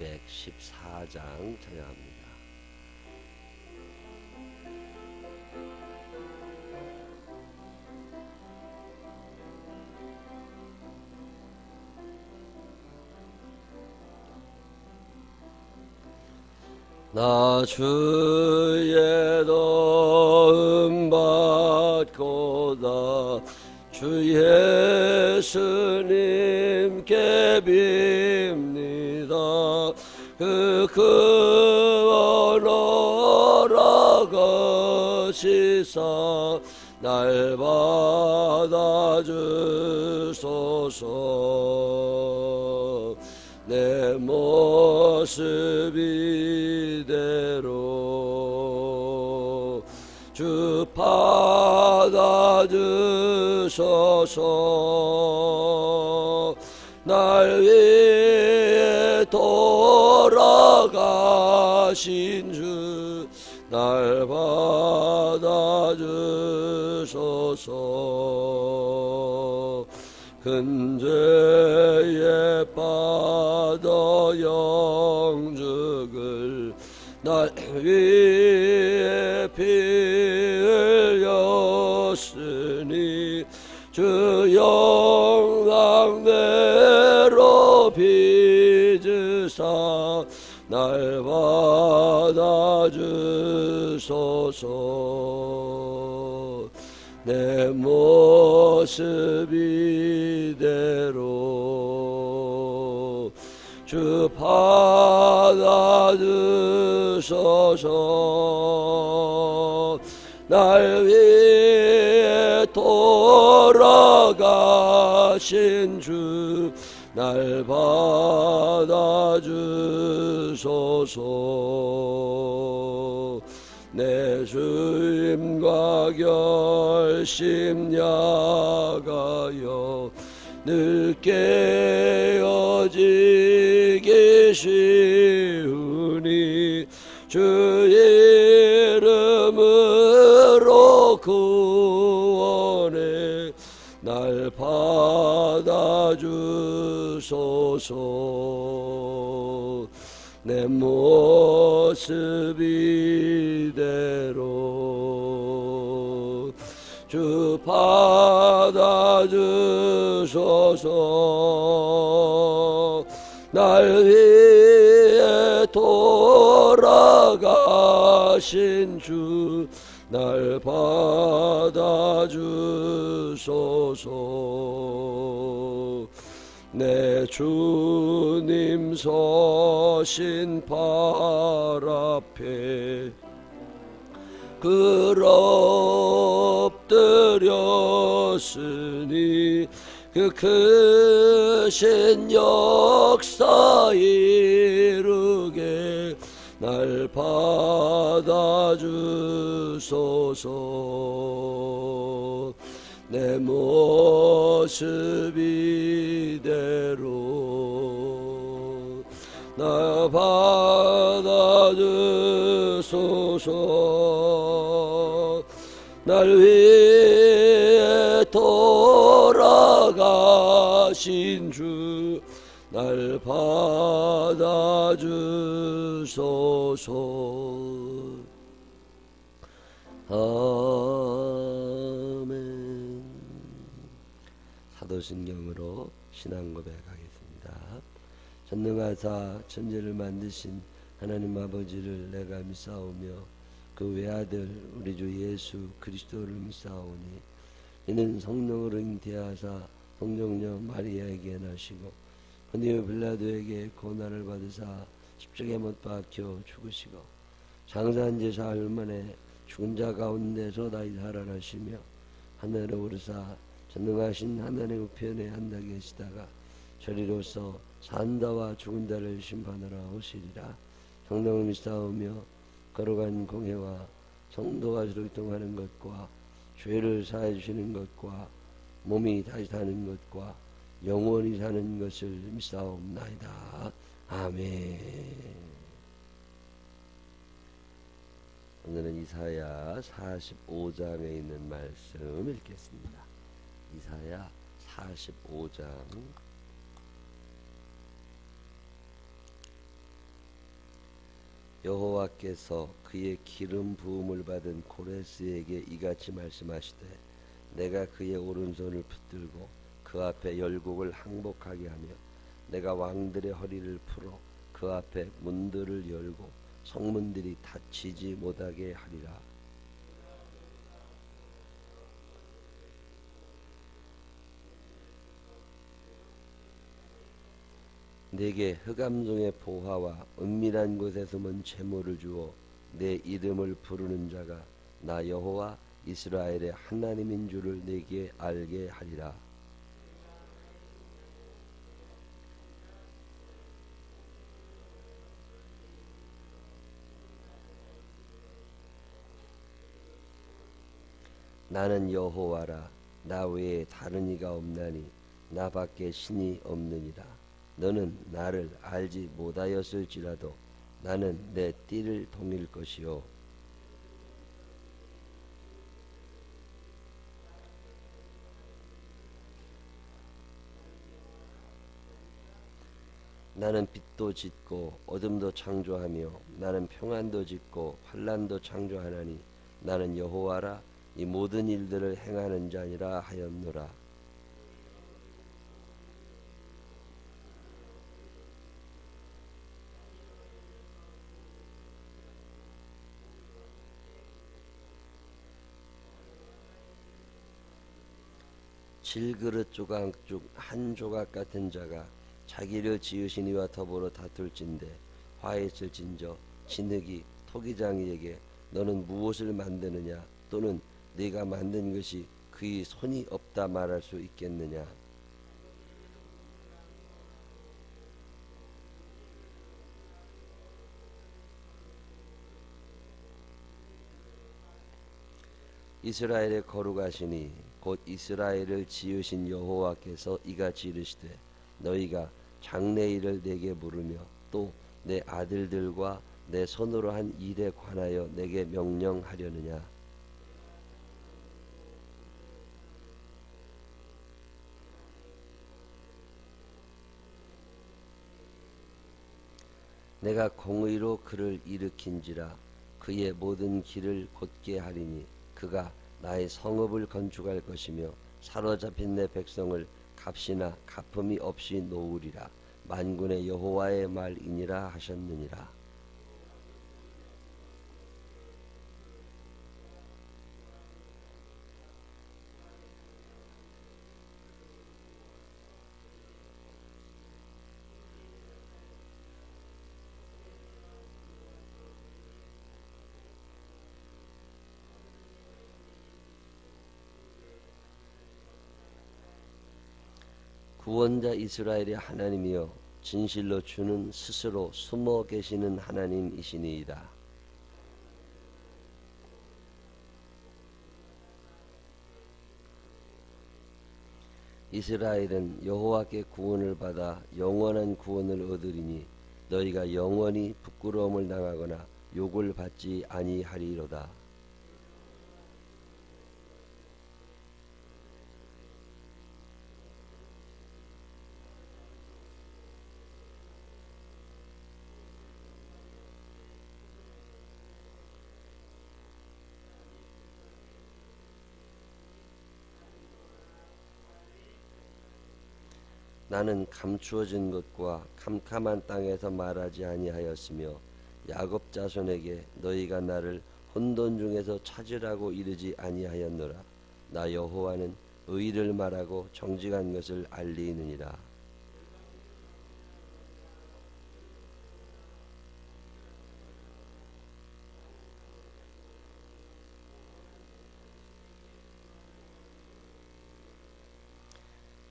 214장 찬양합니다. 나 주의 도움 받고다 주 예수님께 빕니다. 그 구원 허락하시사 날 받아주소서. 내 모습 이대로 주 받아주소서. 날 위해 돌아가신 주 날 받아주소서. 근죄에 빠져 영죽을 날 위해 피 흘렸으니 주 영광대로 빚으사 날 받아주소서. 내 모습 이대로 주 받아주소서. 날 위해 돌아가신 주 날 받아주소서. 내 주임과 결심 약하여 늘 깨어지기 쉬우니 주 이름으로 구원해 날 받아주소서. 내 모습 이대로 주 받아주소서. 날 위해 돌아가신 주 날 받아주소서. 내 주님 서신 발 앞에 엎드렸으니 그 크신 역사 이루게 날 받아주소서. 내 모습 이대로 나 받아주소서. 날 위해 돌아가신 주 날 받아주소서. 아멘. 사도신경으로 신앙 고백하겠습니다. 전능하사 천지를 만드신 하나님 아버지를 내가 믿사오며 그 외아들 우리 주 예수 그리스도를 믿사오니 이는 성령으로 잉태하사 성령녀 마리아에게 나시고 본디오 빌라도에게 고난을 받으사 십자가에 못 박혀 죽으시고 장사한 지 사흘 만에 죽은 자 가운데서 다시 살아나시며 하늘에 오르사 전능하신 하나님의 우편에 앉아 계시다가 저리로서 산다와 죽은 자를 심판하러 오시리라. 성령을 믿사오며 거룩한 공회와 성도가 교통하는 것과 죄를 사해 주시는 것과 몸이 다시 사는 것과 영원히 사는 것을 믿사옵나이다. 아멘. 오늘은 이사야 45장에 있는 말씀 읽겠습니다. 이사야 45장 여호와께서 그의 기름 부음을 받은 고레스에게 이같이 말씀하시되 내가 그의 오른손을 붙들고 그 앞에 열국을 항복하게 하며 내가 왕들의 허리를 풀어 그 앞에 문들을 열고 성문들이 닫히지 못하게 하리라. 내게 흑암중의 보화와 은밀한 곳에 숨은 재물을 주어 내 이름을 부르는 자가 나 여호와 이스라엘의 하나님인 줄을 내게 알게 하리라. 나는 여호와라. 나 외에 다른 이가 없나니 나밖에 신이 없느니라. 너는 나를 알지 못하였을지라도 나는 내 띠를 동일 것이요 나는 빛도 짓고 어둠도 창조하며 나는 평안도 짓고 환난도 창조하나니 나는 여호와라. 이 모든 일들을 행하는 자니라 하였노라. 질그릇 조각 중 한 조각 같은 자가 자기를 지으신 이와 더불어 다툴진대 화했을진저 진흙이 토기장이에게 너는 무엇을 만드느냐 또는 네가 만든 것이 그의 손이 없다 말할 수 있겠느냐. 이스라엘의 거룩하시니 곧 이스라엘을 지으신 여호와께서 이같이 이르시되 너희가 장래일을 내게 물으며 또 내 아들들과 내 손으로 한 일에 관하여 내게 명령하려느냐. 내가 공의로 그를 일으킨지라 그의 모든 길을 곧게 하리니 그가 나의 성읍을 건축할 것이며 사로잡힌 내 백성을 값이나 갚음이 없이 놓으리라. 만군의 여호와의 말이니라 하셨느니라. 구원자 이스라엘의 하나님이여 진실로 주는 스스로 숨어 계시는 하나님이시니이다. 이스라엘은 여호와께 구원을 받아 영원한 구원을 얻으리니 너희가 영원히 부끄러움을 당하거나 욕을 받지 아니하리로다. 나는 감추어진 것과 캄캄한 땅에서 말하지 아니하였으며 야곱 자손에게 너희가 나를 혼돈 중에서 찾으라고 이르지 아니하였노라. 나 여호와는 의를 말하고 정직한 것을 알리느니라.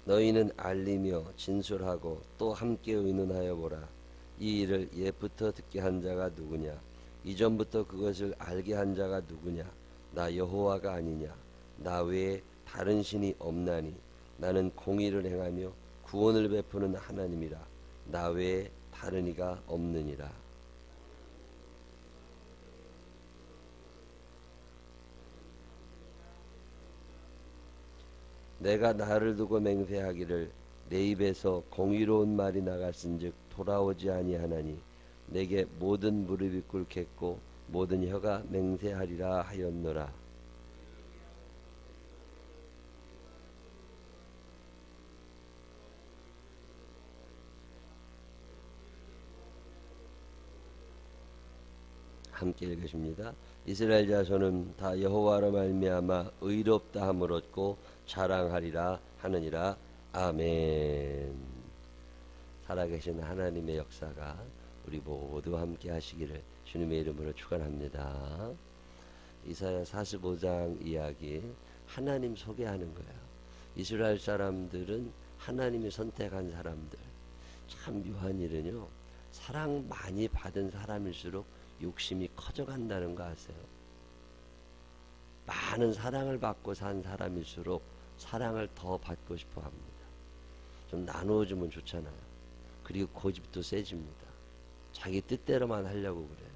너희는 알리며 진술하고 또 함께 의논하여 보라. 이 일을 옛부터 듣게 한 자가 누구냐? 이전부터 그것을 알게 한 자가 누구냐? 나 여호와가 아니냐? 나 외에 다른 신이 없나니 나는 공의를 행하며 구원을 베푸는 하나님이라. 나 외에 다른 이가 없느니라. 내가 나를 두고 맹세하기를 내 입에서 공의로운 말이 나갔은즉 돌아오지 아니하나니 내게 모든 무릎이 꿇겠고 모든 혀가 맹세하리라 하였노라. 함께 읽으십니다. 이스라엘 자손은 다 여호와로 말미암아 의롭다 함을 얻고 자랑하리라 하느니라. 아멘. 살아계신 하나님의 역사가 우리 모두 함께 하시기를 주님의 이름으로 축원합니다. 이사야 45장 이야기, 하나님 소개하는 거예요. 이스라엘 사람들은 하나님이 선택한 사람들. 참 묘한 일은요, 사랑 많이 받은 사람일수록 욕심이 커져간다는 거 아세요? 많은 사랑을 받고 산 사람일수록 사랑을 더 받고 싶어 합니다. 좀 나누어주면 좋잖아요. 그리고 고집도 세집니다. 자기 뜻대로만 하려고 그래요.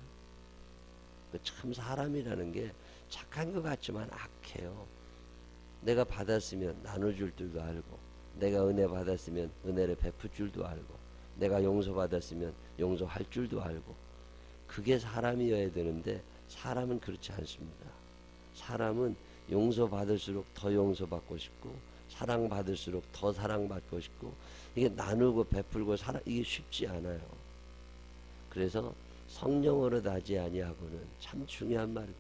참 사람이라는 게 착한 것 같지만 악해요. 내가 받았으면 나눠줄 줄도 알고, 내가 은혜 받았으면 은혜를 베풀 줄도 알고, 내가 용서받았으면 용서할 줄도 알고, 그게 사람이어야 되는데 사람은 그렇지 않습니다. 사람은 용서받을수록 더 용서받고 싶고, 사랑받을수록 더 사랑받고 싶고, 이게 나누고 베풀고 이게 쉽지 않아요. 그래서 성령으로 나지 아니하고는 참 중요한 말입니다.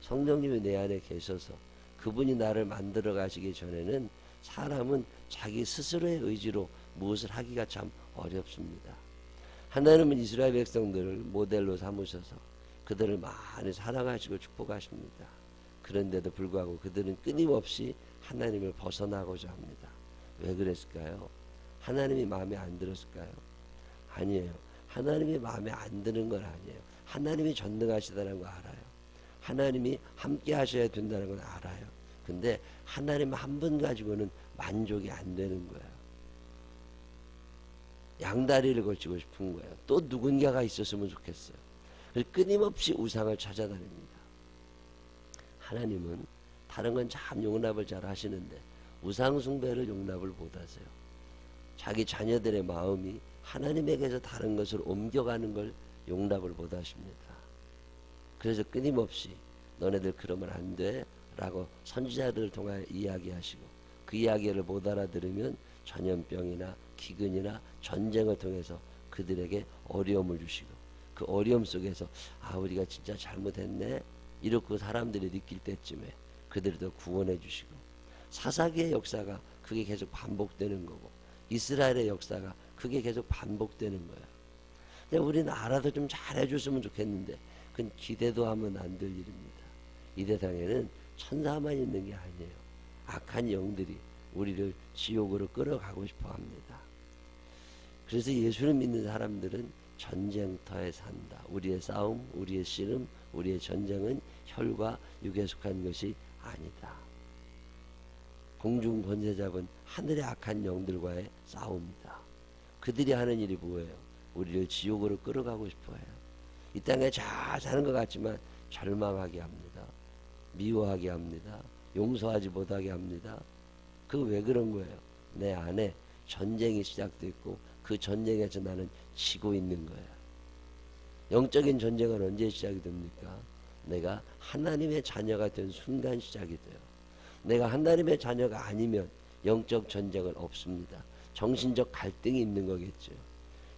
성령님이 내 안에 계셔서 그분이 나를 만들어 가시기 전에는 사람은 자기 스스로의 의지로 무엇을 하기가 참 어렵습니다. 하나님은 이스라엘 백성들을 모델로 삼으셔서 그들을 많이 사랑하시고 축복하십니다. 그런데도 불구하고 그들은 끊임없이 하나님을 벗어나고자 합니다. 왜 그랬을까요? 하나님이 마음에 안 들었을까요? 아니에요. 하나님이 마음에 안 드는 건 아니에요. 하나님이 전능하시다는 거 알아요. 하나님이 함께 하셔야 된다는 건 알아요. 근데 하나님 한 분 가지고는 만족이 안 되는 거예요. 양다리를 걸치고 싶은 거예요. 또 누군가가 있었으면 좋겠어요. 그래서 끊임없이 우상을 찾아다닙니다. 하나님은 다른 건 참 용납을 잘 하시는데 우상 숭배를 용납을 못 하세요. 자기 자녀들의 마음이 하나님에게서 다른 것을 옮겨가는 걸 용납을 못 하십니다. 그래서 끊임없이 너네들 그러면 안 돼 라고 선지자들을 통하여 이야기하시고, 그 이야기를 못 알아들으면 전염병이나 기근이나 전쟁을 통해서 그들에게 어려움을 주시고, 그 어려움 속에서 우리가 진짜 잘못했네 이렇게 사람들이 느낄 때쯤에 그들을 더 구원해 주시고, 사사기의 역사가 그게 계속 반복되는 거고, 이스라엘의 역사가 그게 계속 반복되는 거예요. 근데 우리는 알아서 좀 잘해줬으면 좋겠는데 그건 기대도 하면 안 될 일입니다. 이 세상에는 천사만 있는 게 아니에요. 악한 영들이 우리를 지옥으로 끌어가고 싶어 합니다. 그래서 예수를 믿는 사람들은 전쟁터에 산다. 우리의 싸움, 우리의 씨름, 우리의 전쟁은 혈과 육에 속한 것이 아니다. 공중 권세 잡은 하늘의 악한 영들과의 싸움이다. 그들이 하는 일이 뭐예요? 우리를 지옥으로 끌어가고 싶어 해요. 이 땅에 잘 사는 것 같지만 절망하게 합니다. 미워하게 합니다. 용서하지 못하게 합니다. 그거 왜 그런 거예요? 내 안에 전쟁이 시작됐고 그 전쟁에서 나는 지고 있는 거예요. 영적인 전쟁은 언제 시작이 됩니까? 내가 하나님의 자녀가 된 순간 시작이 돼요. 내가 하나님의 자녀가 아니면 영적 전쟁은 없습니다. 정신적 갈등이 있는 거겠죠.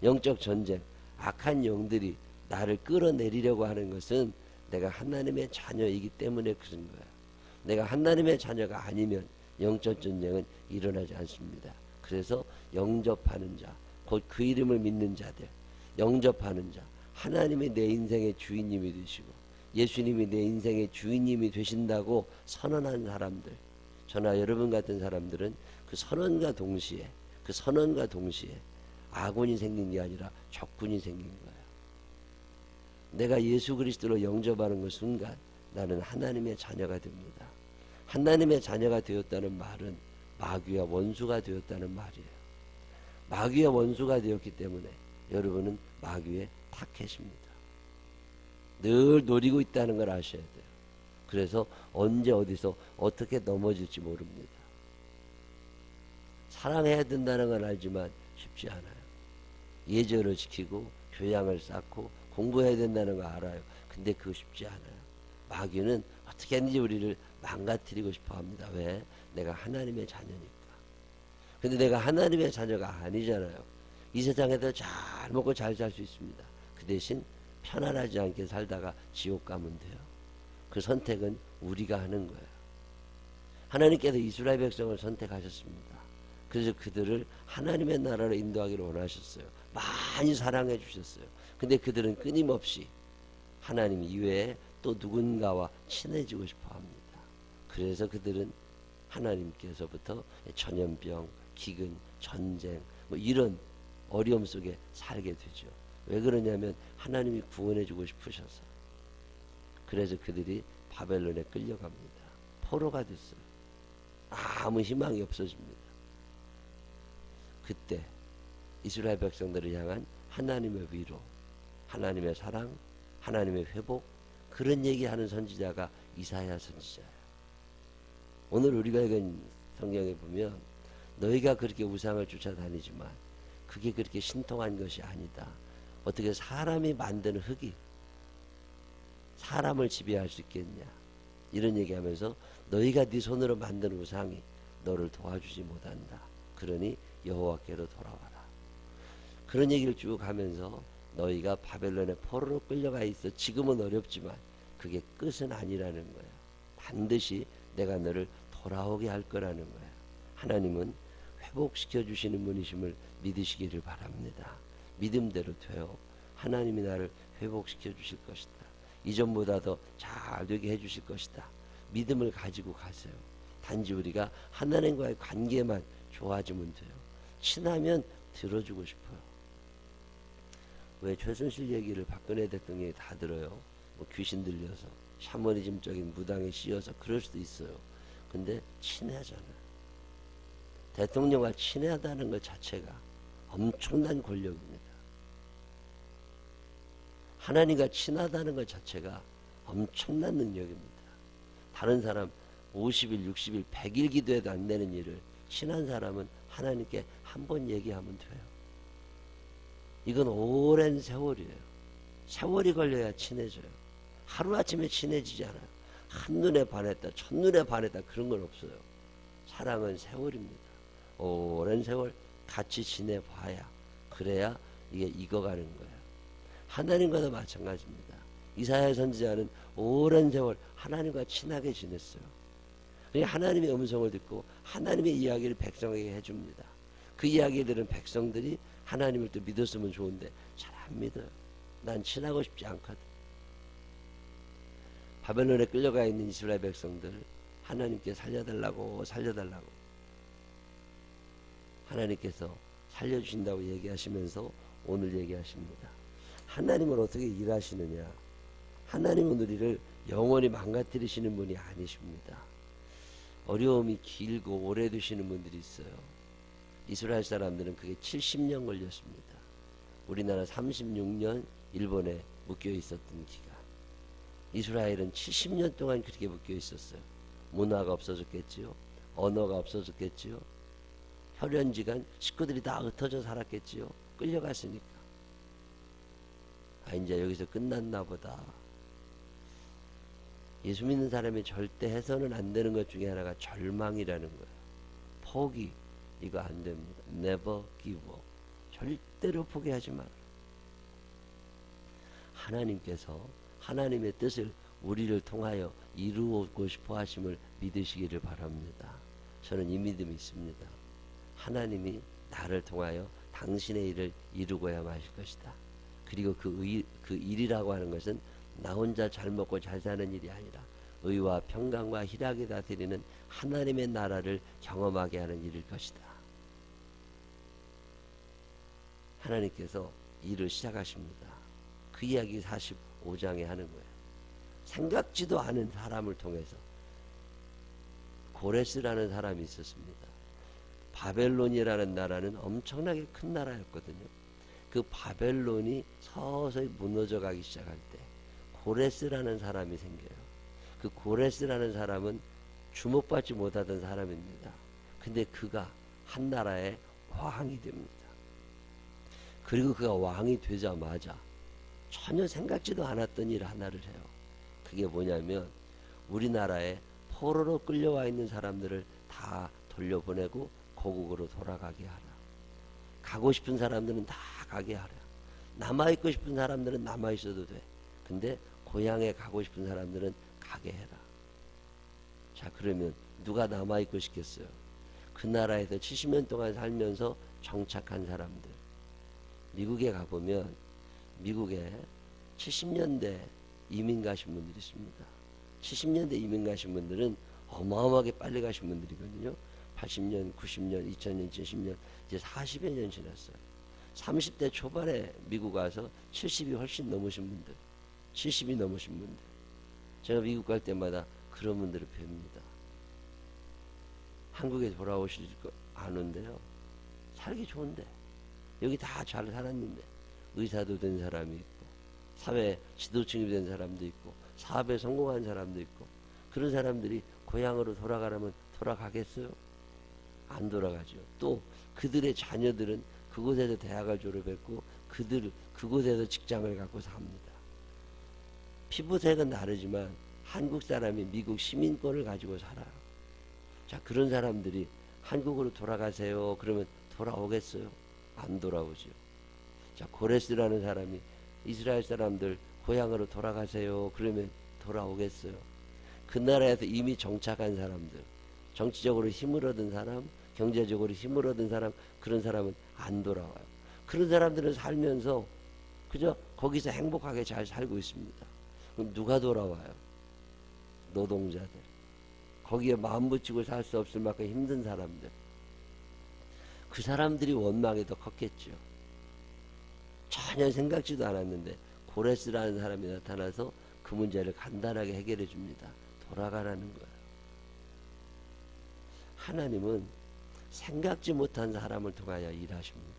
영적 전쟁, 악한 영들이 나를 끌어내리려고 하는 것은 내가 하나님의 자녀이기 때문에 그런 거야. 내가 하나님의 자녀가 아니면 영적 전쟁은 일어나지 않습니다. 그래서 영접하는 자, 곧 그 이름을 믿는 자들, 영접하는 자, 하나님이 내 인생의 주인님이 되시고 예수님이 내 인생의 주인님이 되신다고 선언한 사람들, 저나 여러분 같은 사람들은 그 선언과 동시에 아군이 생긴 게 아니라 적군이 생긴 거예요. 내가 예수 그리스도로 영접하는 그 순간 나는 하나님의 자녀가 됩니다. 하나님의 자녀가 되었다는 말은 마귀와 원수가 되었다는 말이에요. 마귀와 원수가 되었기 때문에 여러분은 마귀의 타켓입니다. 늘 노리고 있다는 걸 아셔야 돼요. 그래서 언제 어디서 어떻게 넘어질지 모릅니다. 사랑해야 된다는 건 알지만 쉽지 않아요. 예절을 지키고 교양을 쌓고 공부해야 된다는 거 알아요. 근데 그거 쉽지 않아요. 마귀는 어떻게든지 우리를 망가뜨리고 싶어 합니다. 왜? 내가 하나님의 자녀니까. 근데 내가 하나님의 자녀가 아니잖아요. 이 세상에서 잘 먹고 잘 살 수 있습니다. 그 대신 편안하지 않게 살다가 지옥 가면 돼요. 그 선택은 우리가 하는 거예요. 하나님께서 이스라엘 백성을 선택하셨습니다. 그래서 그들을 하나님의 나라로 인도하기를 원하셨어요. 많이 사랑해 주셨어요. 근데 그들은 끊임없이 하나님 이외에 또 누군가와 친해지고 싶어 합니다. 그래서 그들은 하나님께서부터 전염병, 기근, 전쟁 뭐 이런 어려움 속에 살게 되죠. 왜 그러냐면 하나님이 구원해 주고 싶으셔서. 그래서 그들이 바벨론에 끌려갑니다. 포로가 됐어요. 아무 희망이 없어집니다. 그때 이스라엘 백성들을 향한 하나님의 위로, 하나님의 사랑, 하나님의 회복, 그런 얘기하는 선지자가 이사야 선지자예요. 오늘 우리가 읽은 성경에 보면 너희가 그렇게 우상을 쫓아다니지만 그게 그렇게 신통한 것이 아니다. 어떻게 사람이 만드는 흙이 사람을 지배할 수 있겠냐, 이런 얘기하면서 너희가 네 손으로 만든 우상이 너를 도와주지 못한다. 그러니 여호와께로 돌아와라. 그런 얘기를 쭉 하면서 너희가 바벨론의 포로로 끌려가 있어. 지금은 어렵지만 그게 끝은 아니라는 거예요. 반드시 내가 너를 돌아오게 할 거라는 거예요. 하나님은 회복시켜 주시는 분이심을 믿으시기를 바랍니다. 믿음대로 돼요. 하나님이 나를 회복시켜 주실 것이다. 이전보다 더 잘 되게 해 주실 것이다. 믿음을 가지고 가세요. 단지 우리가 하나님과의 관계만 좋아지면 돼요. 친하면 들어주고 싶어요. 왜 최순실 얘기를 박근혜 대통령이 다 들어요? 뭐 귀신 들려서, 샤머니즘적인 무당에 씌여서 그럴 수도 있어요. 근데 친하잖아요. 대통령과 친하다는 것 자체가 엄청난 권력입니다. 하나님과 친하다는 것 자체가 엄청난 능력입니다. 다른 사람 50일, 60일, 100일 기도해도 안 되는 일을 친한 사람은 하나님께 한 번 얘기하면 돼요. 이건 오랜 세월이에요. 세월이 걸려야 친해져요. 하루아침에 친해지지 않아요. 한눈에 반했다, 첫눈에 반했다, 그런 건 없어요. 사랑은 세월입니다. 오랜 세월 같이 지내봐야, 그래야 이게 익어가는 거예요. 하나님과도 마찬가지입니다. 이사야 선지자는 오랜 세월 하나님과 친하게 지냈어요. 하나님의 음성을 듣고 하나님의 이야기를 백성에게 해줍니다. 그 이야기를 들은 백성들이 하나님을 또 믿었으면 좋은데 잘 안 믿어요. 난 친하고 싶지 않거든. 바벨론에 끌려가 있는 이스라엘 백성들, 하나님께 살려달라고 하나님께서 살려주신다고 얘기하시면서 오늘 얘기하십니다. 하나님은 어떻게 일하시느냐? 하나님은 우리를 영원히 망가뜨리시는 분이 아니십니다. 어려움이 길고 오래 두시는 분들이 있어요. 이스라엘 사람들은 그게 70년 걸렸습니다. 우리나라 36년 일본에 묶여 있었던 기간. 이스라엘은 70년 동안 그렇게 묶여 있었어요. 문화가 없어졌겠지요. 언어가 없어졌겠지요. 혈연지간 식구들이 다 흩어져 살았겠지요. 끌려갔으니까. 이제 여기서 끝났나 보다. 예수 믿는 사람이 절대 해서는 안 되는 것 중에 하나가 절망이라는 거예요. 포기, 이거 안 됩니다. Never give up. 절대로 포기하지 마라. 하나님께서 하나님의 뜻을 우리를 통하여 이루고 싶어 하심을 믿으시기를 바랍니다. 저는 이 믿음이 있습니다. 하나님이 나를 통하여 당신의 일을 이루고야 마실 것이다. 그리고 그 일이라고 하는 것은 나 혼자 잘 먹고 잘 사는 일이 아니라 의와 평강과 희락이 다스리는 하나님의 나라를 경험하게 하는 일일 것이다. 하나님께서 일을 시작하십니다. 그 이야기 45장에 하는 거예요. 생각지도 않은 사람을 통해서. 고레스라는 사람이 있었습니다. 바벨론이라는 나라는 엄청나게 큰 나라였거든요. 그 바벨론이 서서히 무너져 가기 시작할 때 고레스라는 사람이 생겨요. 그 고레스라는 사람은 주목받지 못하던 사람입니다. 근데 그가 한 나라의 왕이 됩니다. 그리고 그가 왕이 되자마자 전혀 생각지도 않았던 일 하나를 해요. 그게 뭐냐면 우리나라에 포로로 끌려와 있는 사람들을 다 돌려보내고 고국으로 돌아가게 하라. 가고 싶은 사람들은 다 가게 하라. 남아있고 싶은 사람들은 남아있어도 돼. 근데 고향에 가고 싶은 사람들은 가게 해라. 자, 그러면 누가 남아있고 싶겠어요? 그 나라에서 70년 동안 살면서 정착한 사람들. 미국에 가보면 미국에 70년대 이민 가신 분들이 있습니다. 70년대 이민 가신 분들은 어마어마하게 빨리 가신 분들이거든요. 80년, 90년, 2000년, 70년, 이제 40여 년 지났어요. 30대 초반에 미국 와서 70이 훨씬 넘으신 분들, 70이 넘으신 분들. 제가 미국 갈 때마다 그런 분들을 뵙니다. 한국에 돌아오실 거 아는데요. 살기 좋은데. 여기 다 잘 살았는데. 의사도 된 사람이 있고, 사회 지도층이 된 사람도 있고, 사업에 성공한 사람도 있고, 그런 사람들이 고향으로 돌아가려면 돌아가겠어요? 안 돌아가죠. 또 그들의 자녀들은 그곳에서 대학을 졸업했고 그곳에서 직장을 갖고 삽니다. 피부색은 다르지만 한국 사람이 미국 시민권을 가지고 살아요. 자, 그런 사람들이 한국으로 돌아가세요. 그러면 돌아오겠어요? 안 돌아오죠. 자, 고레스라는 사람이 이스라엘 사람들 고향으로 돌아가세요. 그러면 돌아오겠어요? 그 나라에서 이미 정착한 사람들, 정치적으로 힘을 얻은 사람, 경제적으로 힘을 얻은 사람, 그런 사람은 안 돌아와요. 그런 사람들은 살면서 그저 거기서 행복하게 잘 살고 있습니다. 그럼 누가 돌아와요? 노동자들. 거기에 마음 붙이고 살 수 없을 만큼 힘든 사람들. 그 사람들이 원망이 더 컸겠죠. 전혀 생각지도 않았는데 고레스라는 사람이 나타나서 그 문제를 간단하게 해결해 줍니다. 돌아가라는 거예요. 하나님은 생각지 못한 사람을 통하여 일하십니다.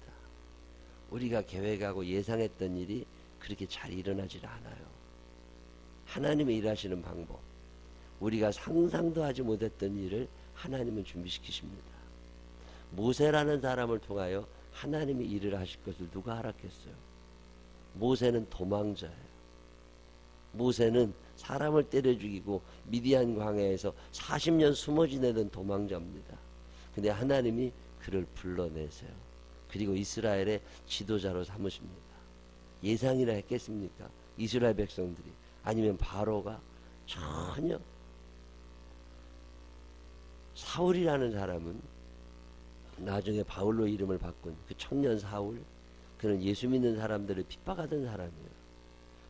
우리가 계획하고 예상했던 일이 그렇게 잘 일어나질 않아요. 하나님의 일하시는 방법, 우리가 상상도 하지 못했던 일을 하나님은 준비시키십니다. 모세라는 사람을 통하여 하나님이 일을 하실 것을 누가 알았겠어요? 모세는 도망자예요. 모세는 사람을 때려 죽이고 미디안 광야에서 40년 숨어 지내던 도망자입니다. 근데 하나님이 그를 불러내세요. 그리고 이스라엘의 지도자로 삼으십니다. 예상이나 했겠습니까? 이스라엘 백성들이. 아니면 바로가. 전혀. 사울이라는 사람은 나중에 바울로 이름을 바꾼 그 청년 사울, 그는 예수 믿는 사람들을 핍박하던 사람이에요.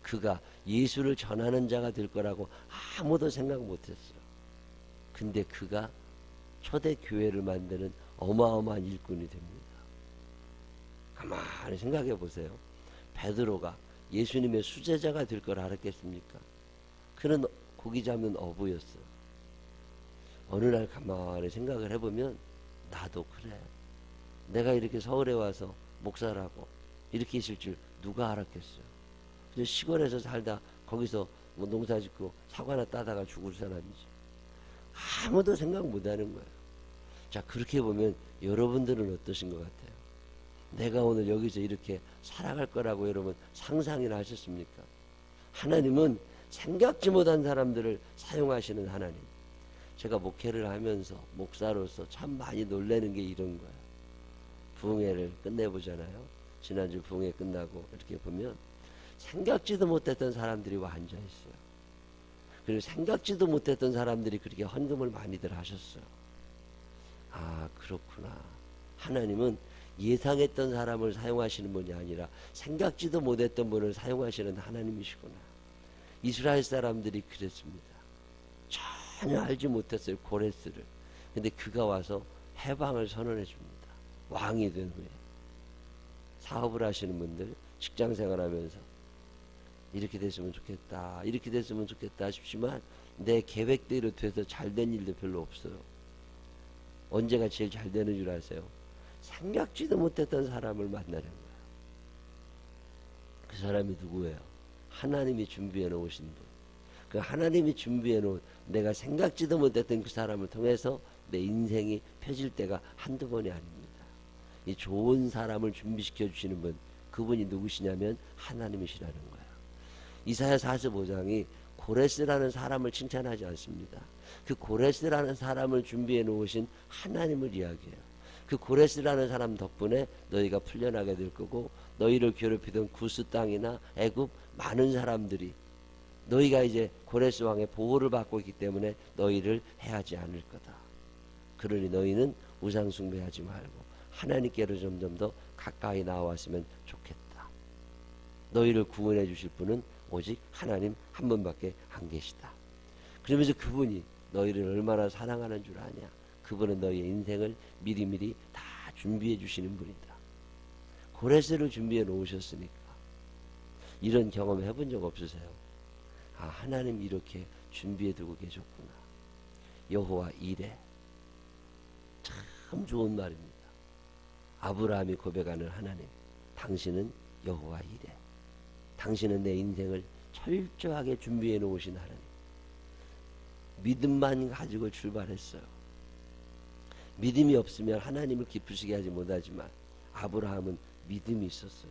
그가 예수를 전하는 자가 될 거라고 아무도 생각 못했어요. 근데 그가 초대 교회를 만드는 어마어마한 일꾼이 됩니다. 가만히 생각해 보세요. 베드로가 예수님의 수제자가 될 걸 알았겠습니까? 그는 고기 잡는 어부였어요. 어느 날 가만히 생각을 해보면 나도 그래. 내가 이렇게 서울에 와서 목사라고 이렇게 있을 줄 누가 알았겠어요. 시골에서 살다 거기서 뭐 농사 짓고 사과나 따다가 죽을 사람이지. 아무도 생각 못하는 거예요. 자, 그렇게 보면 여러분들은 어떠신 것 같아요? 내가 오늘 여기서 이렇게 살아갈 거라고 여러분 상상이나 하셨습니까? 하나님은 생각지 못한 사람들을 사용하시는 하나님. 제가 목회를 하면서 목사로서 참 많이 놀라는 게 이런 거예요. 부흥회를 끝내보잖아요. 지난주 부흥회 끝나고 이렇게 보면 생각지도 못했던 사람들이 와 앉아있어요. 그리고 생각지도 못했던 사람들이 그렇게 헌금을 많이들 하셨어요. 아, 그렇구나. 하나님은 예상했던 사람을 사용하시는 분이 아니라 생각지도 못했던 분을 사용하시는 하나님이시구나. 이스라엘 사람들이 그랬습니다. 전혀 알지 못했어요, 고레스를. 근데 그가 와서 해방을 선언해 줍니다. 왕이 된 후에. 사업을 하시는 분들, 직장 생활하면서 이렇게 됐으면 좋겠다, 이렇게 됐으면 좋겠다 싶지만 내 계획대로 돼서 잘된 일도 별로 없어요. 언제가 제일 잘 되는 줄 아세요? 생각지도 못했던 사람을 만나는 거예요. 그 사람이 누구예요? 하나님이 준비해 놓으신 분. 그 하나님이 준비해 놓은 내가 생각지도 못했던 그 사람을 통해서 내 인생이 펴질 때가 한두 번이 아닙니다. 이 좋은 사람을 준비시켜 주시는 분, 그분이 누구시냐면 하나님이시라는 거예요. 이사야 45장이 고레스라는 사람을 칭찬하지 않습니다. 그 고레스라는 사람을 준비해 놓으신 하나님을 이야기해요. 그 고레스라는 사람 덕분에 너희가 풀려나게 될 거고, 너희를 괴롭히던 구스 땅이나 애굽 많은 사람들이 너희가 이제 고레스 왕의 보호를 받고 있기 때문에 너희를 해하지 않을 거다. 그러니 너희는 우상 숭배하지 말고 하나님께로 점점 더 가까이 나왔으면 좋겠다. 너희를 구원해 주실 분은 오직 하나님 한 분밖에 안 계시다. 그러면서 그분이 너희를 얼마나 사랑하는 줄 아냐. 그분은 너희의 인생을 미리미리 다 준비해 주시는 분이다. 고레스를 준비해 놓으셨으니까. 이런 경험 해본 적 없으세요? 아, 하나님 이렇게 준비해 두고 계셨구나. 여호와 이레. 참 좋은 말입니다. 아브라함이 고백하는 하나님, 당신은 여호와 이레. 당신은 내 인생을 철저하게 준비해 놓으신 하나님. 믿음만 가지고 출발했어요. 믿음이 없으면 하나님을 기쁘시게 하지 못하지만 아브라함은 믿음이 있었어요.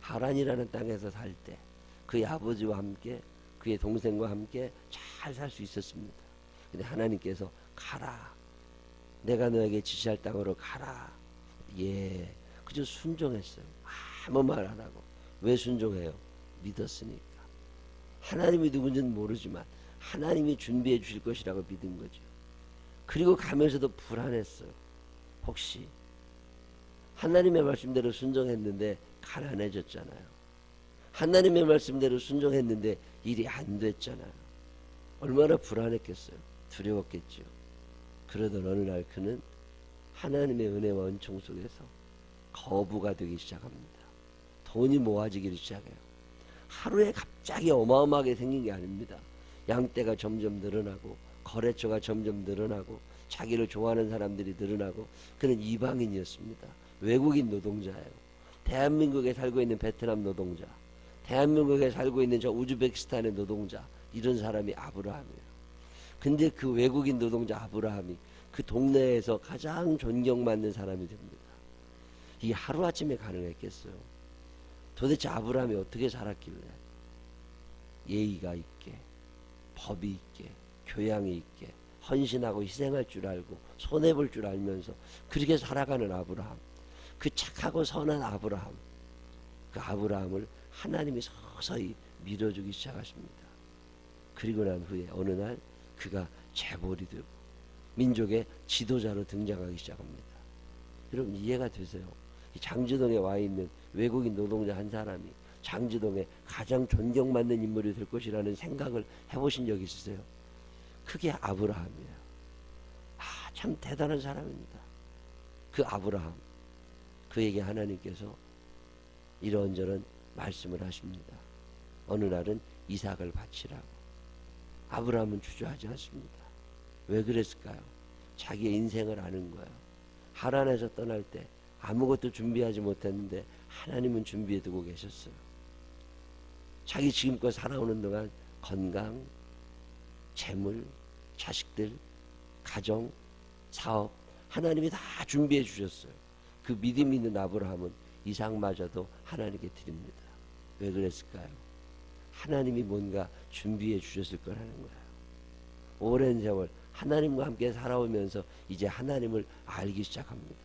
하란이라는 땅에서 살 때 그의 아버지와 함께 그의 동생과 함께 잘 살 수 있었습니다. 근데 하나님께서 가라. 내가 너에게 지시할 땅으로 가라. 예, 그저 순종했어요. 아무 말 안 하고. 왜 순종해요? 믿었으니까. 하나님이 누군지는 모르지만 하나님이 준비해 주실 것이라고 믿은 거죠. 그리고 가면서도 불안했어요. 혹시 하나님의 말씀대로 순종했는데 가난해졌잖아요. 하나님의 말씀대로 순종했는데 일이 안 됐잖아요. 얼마나 불안했겠어요. 두려웠겠죠. 그러던 어느 날 그는 하나님의 은혜와 은총 속에서 거부가 되기 시작합니다. 돈이 모아지기 시작해요. 하루에 갑자기 어마어마하게 생긴 게 아닙니다. 양떼가 점점 늘어나고 거래처가 점점 늘어나고 자기를 좋아하는 사람들이 늘어나고. 그는 이방인이었습니다. 외국인 노동자예요. 대한민국에 살고 있는 베트남 노동자, 대한민국에 살고 있는 저 우즈베키스탄의 노동자, 이런 사람이 아브라함이에요. 근데 그 외국인 노동자 아브라함이 그 동네에서 가장 존경받는 사람이 됩니다. 이게 하루아침에 가능했겠어요? 도대체 아브라함이 어떻게 살았길래 예의가 있게, 법이 있게, 교양이 있게, 헌신하고 희생할 줄 알고 손해볼 줄 알면서 그렇게 살아가는 아브라함, 그 착하고 선한 아브라함, 그 아브라함을 하나님이 서서히 밀어주기 시작하십니다. 그리고 난 후에 어느 날 그가 재벌이 되고 민족의 지도자로 등장하기 시작합니다. 여러분 이해가 되세요? 이 장지동에 와 있는 외국인 노동자 한 사람이 장지동에 가장 존경받는 인물이 될 것이라는 생각을 해보신 적 있으세요? 그게 아브라함이에요. 아, 참 대단한 사람입니다. 그 아브라함, 그에게 하나님께서 이런저런 말씀을 하십니다. 어느 날은 이삭을 바치라고. 아브라함은 주저하지 않습니다. 왜 그랬을까요? 자기의 인생을 아는 거예요. 하란에서 떠날 때 아무것도 준비하지 못했는데 하나님은 준비해 두고 계셨어요. 자기 지금껏 살아오는 동안 건강, 재물, 자식들, 가정, 사업 하나님이 다 준비해 주셨어요. 그 믿음 있는 아브라함은 이삭마저도 하나님께 드립니다. 왜 그랬을까요? 하나님이 뭔가 준비해 주셨을 거라는 거예요. 오랜 세월 하나님과 함께 살아오면서 이제 하나님을 알기 시작합니다.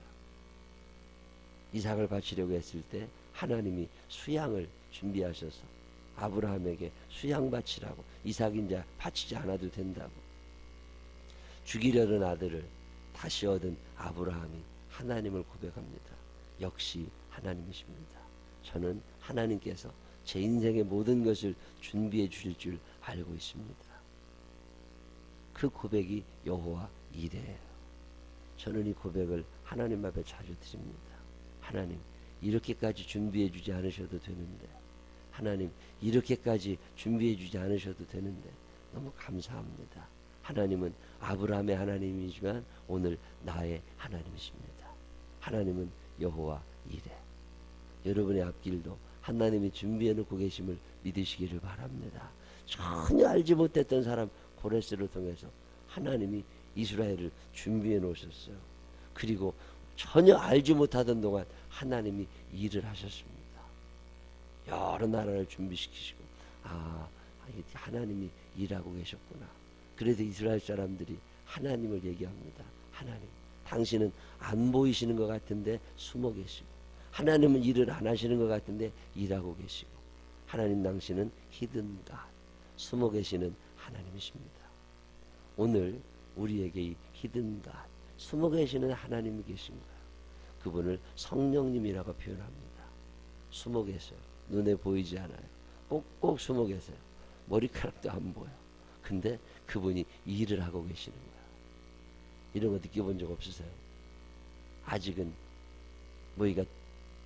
이삭을 바치려고 했을 때 하나님이 수양을 준비하셔서 아브라함에게 수양 바치라고. 이삭이 이제 바치지 않아도 된다고. 죽이려는 아들을 다시 얻은 아브라함이 하나님을 고백합니다. 역시 하나님이십니다. 저는 하나님께서 제 인생의 모든 것을 준비해 주실 줄 알고 있습니다. 그 고백이 여호와 이레예요. 저는 이 고백을 하나님 앞에 자주 드립니다. 하나님, 이렇게까지 준비해 주지 않으셔도 되는데, 하나님, 이렇게까지 준비해 주지 않으셔도 되는데 너무 감사합니다. 하나님은 아브라함의 하나님이지만 오늘 나의 하나님이십니다. 하나님은 여호와 이레. 여러분의 앞길도 하나님이 준비해 놓고 계심을 믿으시기를 바랍니다. 전혀 알지 못했던 사람 고레스를 통해서 하나님이 이스라엘을 준비해 놓으셨어요. 그리고 전혀 알지 못하던 동안 하나님이 일을 하셨습니다. 여러 나라를 준비시키시고 하나님이 일하고 계셨구나. 그래서 이스라엘 사람들이 하나님을 얘기합니다. 하나님, 당신은 안 보이시는 것 같은데 숨어 계시고, 하나님은 일을 안 하시는 것 같은데 일하고 계시고, 하나님 당신은 히든 갓, 숨어 계시는 하나님이십니다. 오늘 우리에게 이 히든 갓, 숨어 계시는 하나님이 계신 거예요. 그분을 성령님이라고 표현합니다. 숨어 계세요. 눈에 보이지 않아요. 꼭꼭 숨어 계세요. 머리카락도 안 보여. 근데 그분이 일을 하고 계시는 거예요. 이런 거 느껴본 적 없으세요? 아직은 뭐가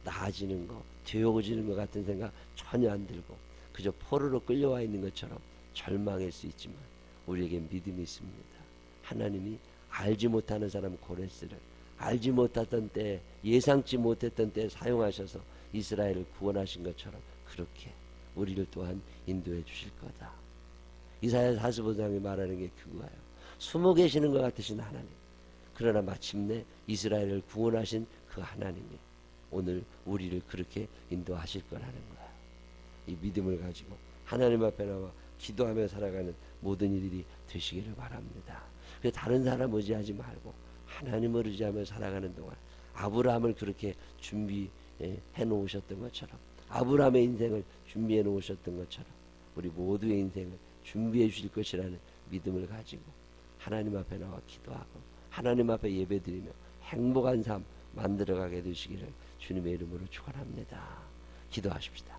나아지는 거, 되어지는 것 같은 생각 전혀 안 들고 그저 포로로 끌려와 있는 것처럼 절망할 수 있지만 우리에게 믿음이 있습니다. 하나님이 알지 못하는 사람 고레스를 알지 못했던 때, 예상치 못했던 때에 사용하셔서 이스라엘을 구원하신 것처럼 그렇게 우리를 또한 인도해 주실 거다. 이사야 45장에 말하는 게 그거예요. 숨어 계시는 것 같으신 하나님, 그러나 마침내 이스라엘을 구원하신 그 하나님이 오늘 우리를 그렇게 인도하실 거라는 거야. 이 믿음을 가지고 하나님 앞에 나와 기도하며 살아가는 모든 일이 되시기를 바랍니다. 그래서 다른 사람 의지하지 말고 하나님을 의지하며 살아가는 동안 아브라함을 그렇게 준비해 놓으셨던 것처럼, 아브라함의 인생을 준비해 놓으셨던 것처럼 우리 모두의 인생을 준비해 주실 것이라는 믿음을 가지고 하나님 앞에 나와 기도하고 하나님 앞에 예배드리며 행복한 삶 만들어가게 되시기를 주님의 이름으로 축원합니다. 기도하십시다.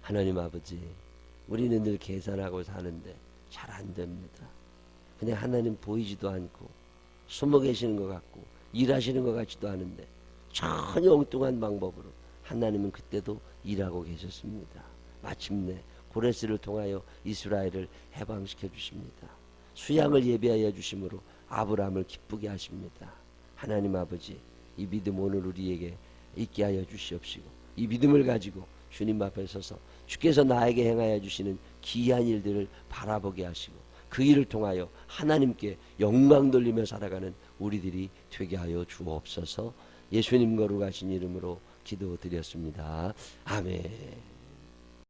하나님 아버지, 우리는 늘 계산하고 사는데 잘 안 됩니다. 그냥 하나님 보이지도 않고 숨어 계시는 것 같고 일하시는 것 같지도 않은데 전혀 엉뚱한 방법으로 하나님은 그때도 일하고 계셨습니다. 마침내 고레스를 통하여 이스라엘을 해방시켜 주십니다. 수양을 예비하여 주심으로 아브라함을 기쁘게 하십니다. 하나님 아버지, 이 믿음 오늘 우리에게 있게 하여 주시옵시고 이 믿음을 가지고 주님 앞에 서서 주께서 나에게 행하여 주시는 기이한 일들을 바라보게 하시고 그 일을 통하여 하나님께 영광 돌리며 살아가는 우리들이 되게 하여 주옵소서. 예수님 거룩하신 이름으로 기도드렸습니다. 아멘.